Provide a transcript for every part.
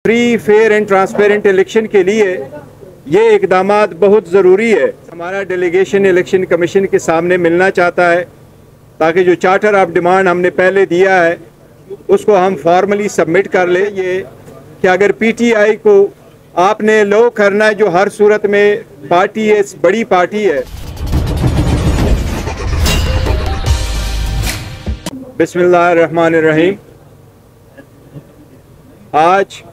Free fair and transparent election के लिए ये इकदामात बहुत ज़रूरी है। हमारा डेलीगेशन इलेक्शन कमीशन के सामने मिलना चाहता है ताकि जो चार्टर ऑफ डिमांड हमने पहले दिया है उसको हम फॉर्मली सबमिट कर ले। ये कि अगर पीटीआई को आपने लो करना है, जो हर सूरत में पार्टी है, बड़ी पार्टी है। बिस्मिल्लाहिर्रहमानिर्रहीम। आज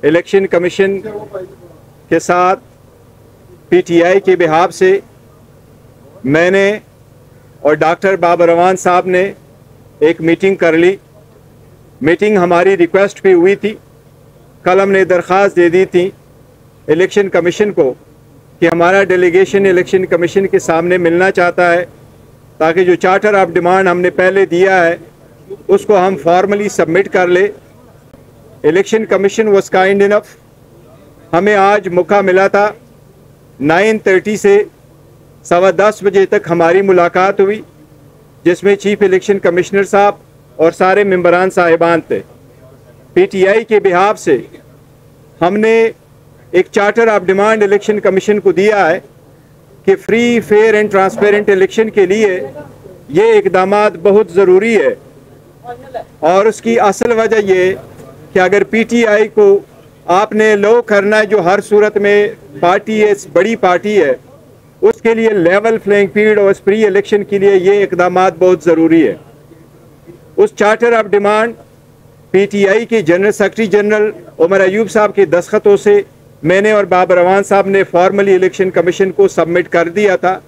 इलेक्शन कमीशन के साथ पीटीआई के बिहाफ से मैंने और डॉक्टर बाबर रवान साहब ने एक मीटिंग कर ली। मीटिंग हमारी रिक्वेस्ट पे हुई थी। कल हमने दरख्वास्त दे दी थी इलेक्शन कमीशन को कि हमारा डेलीगेशन इलेक्शन कमीशन के सामने मिलना चाहता है ताकि जो चार्टर ऑफ डिमांड हमने पहले दिया है उसको हम फॉर्मली सबमिट कर ले। Election commission was kind enough. हमें आज मौका मिला था 9:30 से 10:15 बजे तक हमारी मुलाकात हुई, जिसमें चीफ इलेक्शन कमिश्नर साहब और सारे मेंबरान साहिबान थे। पीटीआई के बिहाफ से हमने एक charter of demand election commission को दिया है कि free fair and transparent election के लिए ये इकदामात बहुत ज़रूरी है। और उसकी असल वजह ये कि अगर पीटीआई को आपने लो करना है, जो हर सूरत में पार्टी है, बड़ी पार्टी है, उसके लिए लेवल प्लेइंग फील्ड और प्री इलेक्शन के लिए ये इकदामात बहुत ज़रूरी है। उस चार्टर ऑफ डिमांड पीटीआई के general secretary general Umar Ayub साहब के दस्तखतों से मैंने और बाबर रवान साहब ने फॉर्मली इलेक्शन कमीशन को सबमिट कर दिया था,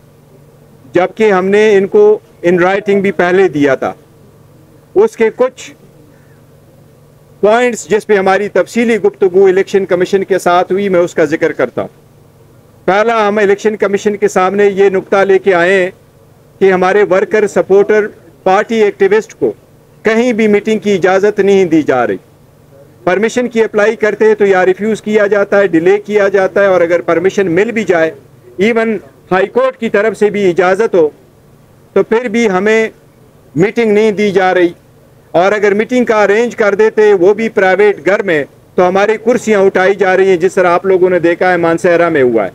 जबकि हमने इनको इन राइटिंग भी पहले दिया था। उसके कुछ पॉइंट्स जिस पे हमारी तफसीली गुफ्तगू इलेक्शन कमीशन के साथ हुई, मैं उसका जिक्र करता हूँ। पहला, हम इलेक्शन कमीशन के सामने ये नुक्ता लेके आए हैं कि हमारे वर्कर, सपोर्टर, पार्टी एक्टिविस्ट को कहीं भी मीटिंग की इजाज़त नहीं दी जा रही। परमिशन की अप्लाई करते हैं तो या रिफ्यूज़ किया जाता है, डिले किया जाता है, और अगर परमिशन मिल भी जाए, इवन हाई कोर्ट की तरफ से भी इजाज़त हो, तो फिर भी हमें मीटिंग नहीं दी जा रही। और अगर मीटिंग का अरेंज कर देते, वो भी प्राइवेट घर में, तो हमारी कुर्सियां उठाई जा रही हैं, जिस तरह आप लोगों ने देखा है मानसहरा में हुआ है।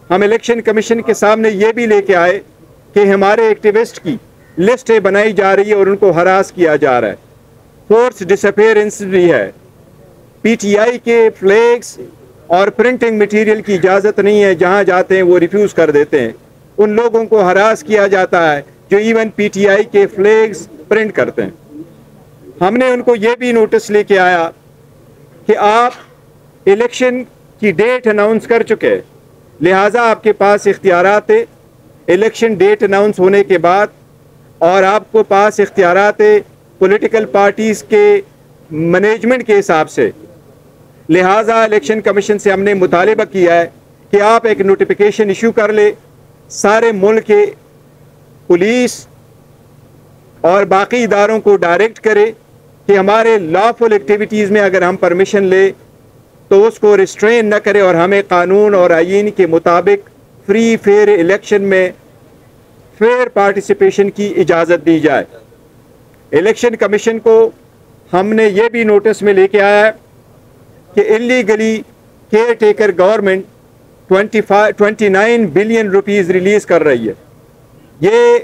हम इलेक्शन कमीशन के सामने ये भी लेके आए कि हमारे एक्टिविस्ट की लिस्टें बनाई जा रही है और उनको हरास किया जा रहा है। फोर्स डिसअपीयरेंस भी है। पीटीआई के फ्लैग्स और प्रिंटिंग मटेरियल की इजाज़त नहीं है, जहां जाते हैं वो रिफ्यूज़ कर देते हैं। उन लोगों को हरास किया जाता है जो इवन पीटीआई के फ्लैग्स प्रिंट करते हैं। हमने उनको ये भी नोटिस लेके आया कि आप इलेक्शन की डेट अनाउंस कर चुके हैं, लिहाजा आपके पास इख्तियारात है इलेक्शन डेट अनाउंस होने के बाद, और आपको पास इख्तियारात है पॉलिटिकल पार्टीज़ के मैनेजमेंट के हिसाब से। लिहाजा इलेक्शन कमीशन से हमने मुतालिबा किया है कि आप एक नोटिफिकेशन इशू कर ले, सारे मुल्क के पुलिस और बाकी इदारों को डायरेक्ट करे कि हमारे लॉफुल एक्टिविटीज़ में अगर हम परमिशन ले तो उसको रिस्ट्रेन न करे, और हमें कानून और आईन के मुताबिक फ्री फेयर इलेक्शन में फेयर पार्टिसिपेशन की इजाज़त दी जाए। इलेक्शन कमीशन को हमने ये भी नोटिस में लेके आया है कि illegally care taker government 29 billion rupees release कर रही है। ये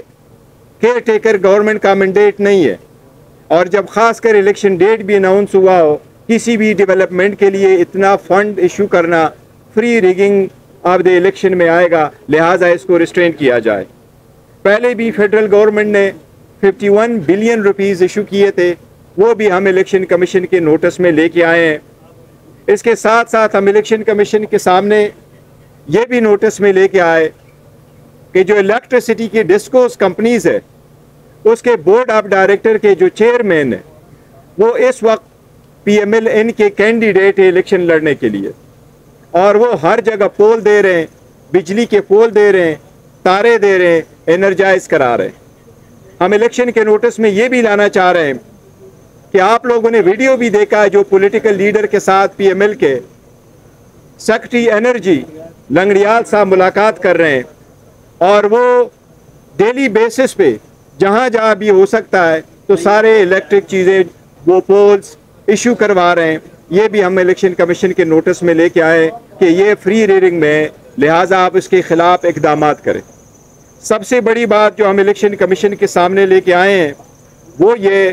केयर टेकर गवर्नमेंट का मैंडेट नहीं है, और जब खासकर इलेक्शन डेट भी अनाउंस हुआ हो, किसी भी डेवलपमेंट के लिए इतना फंड इशू करना free rigging of the election में आएगा, लिहाजा इसको रिस्ट्रेन किया जाए। पहले भी फेडरल गवर्नमेंट ने 51 बिलियन रुपीज़ इशू किए थे, वो भी हम इलेक्शन कमीशन के नोटिस में लेके आए हैं। इसके साथ साथ हम इलेक्शन कमीशन के सामने ये भी नोटिस में लेके आए कि जो इलेक्ट्रिसिटी की डिस्कोस कंपनीज है, उसके बोर्ड ऑफ डायरेक्टर के जो चेयरमैन है, वो इस वक्त PMLN के कैंडिडेट है इलेक्शन लड़ने के लिए, और वो हर जगह पोल दे रहे हैं, बिजली के पोल दे रहे हैं, तारे दे रहे हैं, एनर्जाइज करा रहे हैं। हम इलेक्शन के नोटिस में ये भी लाना चाह रहे हैं कि आप लोगों ने वीडियो भी देखा है जो पॉलिटिकल लीडर के साथ PML के सेक्रेटरी एनर्जी लंगड़ियाल साहब मुलाकात कर रहे हैं, और वो डेली बेसिस पे जहाँ भी हो सकता है तो सारे इलेक्ट्रिक चीज़ें वो पोल्स इशू करवा रहे हैं। ये भी हम इलेक्शन कमीशन के नोटिस में लेके आए कि ये फ्री रीडिंग में, लिहाजा आप इसके खिलाफ इकदाम करें। सबसे बड़ी बात जो हम इलेक्शन कमीशन के सामने लेके आए हैं वो ये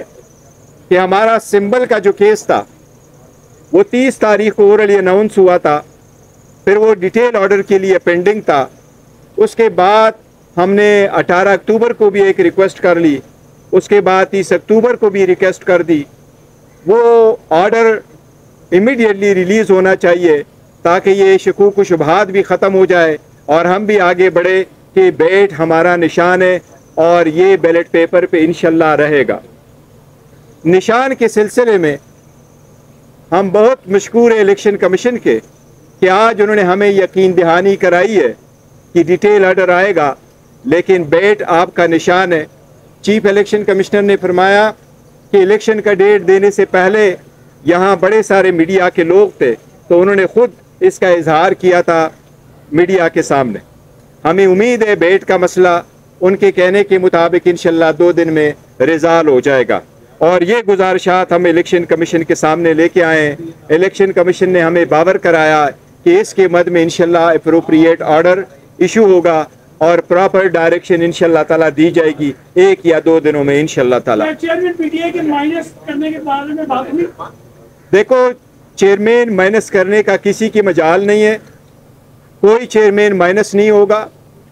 कि हमारा सिंबल का जो केस था वो 30 तारीख को ओरली अनाउंस हुआ था, फिर वो डिटेल ऑर्डर के लिए पेंडिंग था। उसके बाद हमने 18 अक्टूबर को भी एक रिक्वेस्ट कर ली, उसके बाद 30 अक्टूबर को भी रिक्वेस्ट कर दी। वो ऑर्डर इमीडिएटली रिलीज़ होना चाहिए ताकि ये शकूक व शुबहात भी ख़त्म हो जाए और हम भी आगे बढ़े कि बैट हमारा निशान है और ये बैलेट पेपर पे इंशाल्लाह रहेगा। निशान के सिलसिले में हम बहुत मशकूर है इलेक्शन कमीशन के कि आज उन्होंने हमें यकीन दहानी कराई है कि डिटेल ऑर्डर आएगा, लेकिन बैट आपका निशान है। चीफ इलेक्शन कमिश्नर ने फरमाया कि इलेक्शन का डेट देने से पहले यहाँ बड़े सारे मीडिया के लोग थे, तो उन्होंने खुद इसका इजहार किया था मीडिया के सामने। हमें उम्मीद है बैट का मसला उनके कहने के मुताबिक इंशाल्लाह 2 दिन में रिजॉल्व हो जाएगा। और ये गुजारिशात हम इलेक्शन कमीशन के सामने लेके आए। इलेक्शन कमीशन ने हमें बावर कराया कि इसके मद में इंशाल्लाह अप्रोप्रिएट ऑर्डर इशू होगा और प्रॉपर डायरेक्शन इंशाल्लाह ताला दी जाएगी 1 या 2 दिनों में इंशाल्लाह ताला। चेयरमैन पीटीआई के माइनस करने के बारे में बात हुई? देखो, चेयरमैन माइनस करने का किसी की मजाल नहीं है, कोई चेयरमैन माइनस नहीं होगा।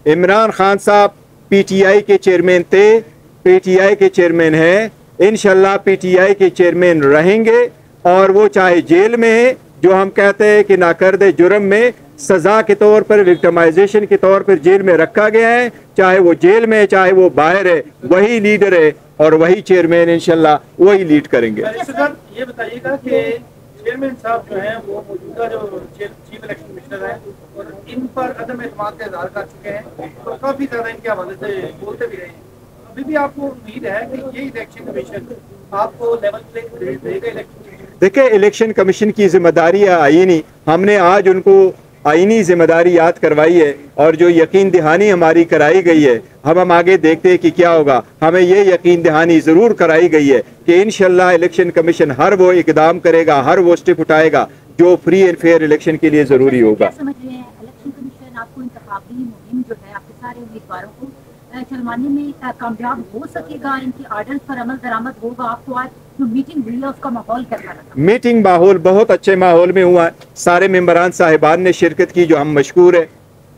इमरान खान साहब पीटीआई के चेयरमैन थे, पीटीआई के चेयरमैन हैं, इंशाल्लाह पीटीआई के चेयरमैन रहेंगे। और वो चाहे जेल में है, जो हम कहते हैं कि नाकर्दे जुर्म में सज़ा के तौर पर, विक्टिमाइजेशन के तौर पर जेल में रखा गया है, चाहे वो जेल में है चाहे वो बाहर है, वही लीडर है और वही चेयरमैन इंशाल्लाह वही लीड करेंगे। ये बताइएगा कि चेयरमैन साहब जो हैं वो मौजूदा जो चीफ इलेक्शन कमिश्नर हैं और इन पर अदम एतमाद का इज़हार कर चुके हैं और काफ़ी ज़्यादा इनके हवाले से बोलते भी रहे हैं। अभी भी आपको उम्मीद है कि ये इलेक्शन कमीशन आपको लेवल प्लेइंग देगा? इलेक्शन देखिए, इलेक्शन कमीशन की जिम्मेदारी है आईनी, हमने आज उनको आईनी जिम्मेदारी याद करवाई है और जो यकीन दहानी हमारी कराई गई है, हम आगे देखते हैं कि क्या होगा। हमें ये यकीन दहानी ज़रूर कराई गई है कि इंशाल्लाह इलेक्शन कमीशन हर वो इकदाम करेगा, हर वो स्टेप उठाएगा जो फ्री एंड फेयर इलेक्शन के लिए ज़रूरी होगा। समझ रहे हैं इलेक्शन कमीशन आपको इंतखाबी मुहिम जो है आपके सारे उम्मीदवारों को चलवाने में कामयाब हो सकेगा? इनकी आर्डर्स पर अमल दरामद होगा? आपको आज जो मीटिंग हुई है उसका माहौल कैसा लगा? मीटिंग माहौल बहुत अच्छे माहौल में हुआ है, सारे मेंबरान साहिबान ने शिरकत की जो हम मशकूर है।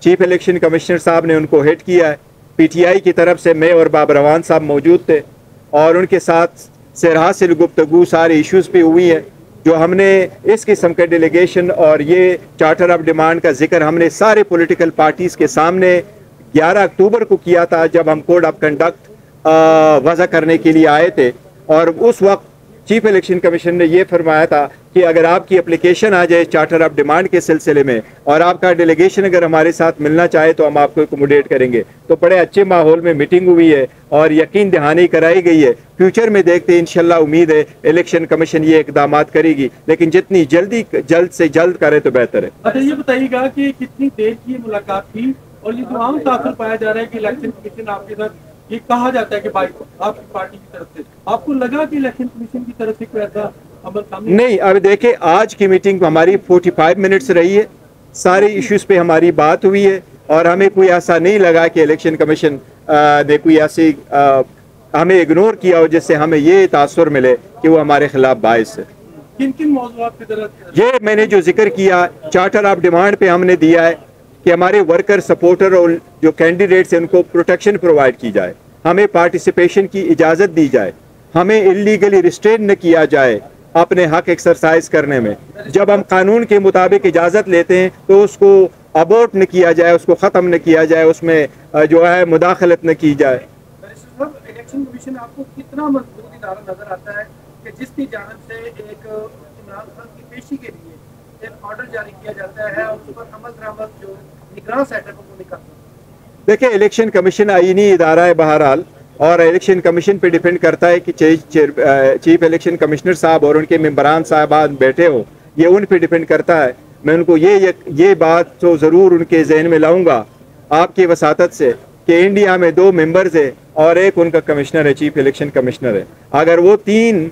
चीफ इलेक्शन कमिश्नर साहब ने उनको हेड किया है, पीटीआई की तरफ से मैं और बाबर रवान साहब मौजूद थे और उनके साथ सरहासिल गुफ्तगू सारे इशूज़ पे हुई है। जो हमने इस किस्म के डेलीगेशन और ये चार्टर ऑफ डिमांड का जिक्र हमने सारे पॉलिटिकल पार्टीज़ के सामने 11 अक्टूबर को किया था, जब हम कोड ऑफ कंडक्ट वज़ा करने के लिए आए थे। और उस वक्त चीफ इलेक्शन कमीशन ने यह फरमाया था कि अगर आपकी एप्लीकेशन आ जाए चार्टर ऑफ डिमांड के सिलसिले में और आपका डेलीगेशन अगर हमारे साथ मिलना चाहे तो हम आपको एकोमोडेट करेंगे। तो बड़े अच्छे माहौल में मीटिंग हुई है और यकीन दहानी कराई गई है। फ्यूचर में देखते हैं, इंशाल्लाह उम्मीद है इलेक्शन कमीशन ये इकदाम करेगी, लेकिन जितनी जल्द से जल्द करे तो बेहतर है। अच्छा, ये बताइएगा कि कितनी देर की मुलाकात थी और ये जो आम तासर पाया जा रहा है कि इलेक्शन कमीशन आपके साथ, ये कहा जाता है कि भाई आपकी पार्टी की तरफ से, आपको लगा कि इलेक्शन कमीशन की तरफ से कोई ऐसा अमल सामने नहीं? अब देखिए, आज की मीटिंग हमारी 45 मिनट्स रही है, सारे इश्यूज पे हमारी बात हुई है और हमें कोई ऐसा नहीं लगा कि इलेक्शन कमीशन ने कोई ऐसी हमें इग्नोर किया हो जिससे हमें ये तासुर मिले कि वो हमारे खिलाफ बायस है। किन किन मौज़ूआत की तरफ? ये मैंने जो जिक्र किया चार्टर ऑफ डिमांड पे हमने दिया है कि हमारे वर्कर, सपोर्टर और जो कैंडिडेट्स हैं उनको प्रोटेक्शन प्रोवाइड की जाए, हमें पार्टिसिपेशन की इजाज़त दी जाए, हमें इलीगली रिस्ट्रेन न किया जाए अपने हक एक्सरसाइज करने में। जब हम कानून के मुताबिक इजाज़त लेते हैं तो उसको अबॉर्ट न किया जाए, उसको ख़त्म न किया जाए, उसमें जो है मुदाखलत न की जाए। इलेक्शन कमीशन आपको कितना मजबूत इदारा नजर आता है कि जिसकी जानिब से एक इमरान खान की पेशी के लिए एक ऑर्डर जारी किया जाता है और उस पर अमल दरामद जो निगरान सेटअप को निकालता है? देखिए, इलेक्शन कमीशन आईनी इदारा है बहरहाल, और इलेक्शन कमीशन पे डिपेंड करता है कि चीफ इलेक्शन कमिश्नर साहब और उनके मेंबरान साहबान बैठे हो, ये उन पे डिपेंड करता है। मैं उनको ये बात तो ज़रूर उनके जहन में लाऊंगा आपकी वसातत से कि इंडिया में 2 मेंबर्स है और एक उनका कमिश्नर है, चीफ इलेक्शन कमिश्नर है। अगर वो 3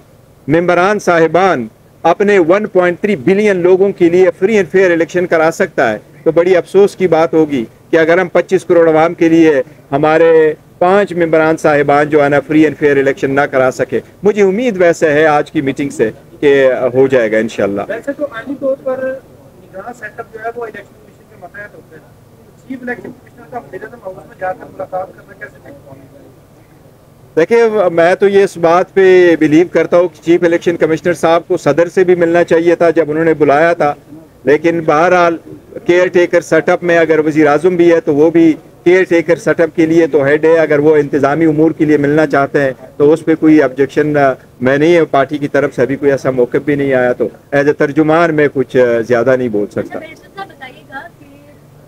मेंबरान साहिबान अपने 1.3 बिलियन लोगों के लिए फ्री एंड फेयर इलेक्शन करा सकता है, तो बड़ी अफसोस की बात होगी कि अगर हम 25 करोड़ आवाम के लिए हमारे 5 मेंबरान साहिबान जो है ना फ्री एंड फेयर इलेक्शन ना करा सके। मुझे उम्मीद वैसे है आज की मीटिंग से कि हो जाएगा इंशाल्लाह। वैसे तो आईनी तौर पर निगरान सेटअप जो है वो इलेक्शन कमीशन के मतहत होते हैं। चीफ इलेक्शन कमिश्नर का वज़ीर-ए-आज़म हाउस में जाकर मुलाकात करना कैसे देखते हैं? देखिए, मैं तो ये इस बात पे बिलीव करता हूँ कि चीफ इलेक्शन कमिश्नर साहब को सदर से भी मिलना चाहिए था जब उन्होंने बुलाया था, लेकिन बहरहाल केयर टेकर सेटअप में अगर वज़ीर आज़म भी है तो वो भी केयर टेकर सेटअप के लिए तो हेड है। अगर वो इंतज़ामी उमूर के लिए मिलना चाहते हैं तो उस पर कोई ऑब्जेक्शन मैं नहीं है, पार्टी की तरफ से अभी कोई ऐसा मौक़िफ़ भी नहीं आया, तो एज ए तर्जुमान मैं कुछ ज़्यादा नहीं बोल सकता। बताइएगा कि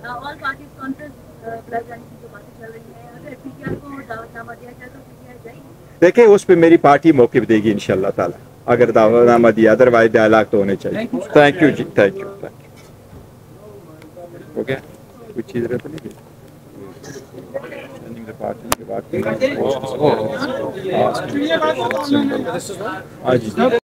ऑल पार्टीज कॉन्फ्रेंस बुलाई जाने की जो बातें चल रही है, अगर पीटीआई को दावतनामा दिया जाए तो पीटीआई जाएगी? देखिए, उस पर मेरी पार्टी मौक़िफ़ देगी इंशाअल्लाह ताला, अगर दावतनामा दिया, अदरवाइज डायलॉग तो होने चाहिए। Thank you ji, thank you. हो गया कुछ चीज़ रहती नहीं पार्टी के बाद। हाँ जी।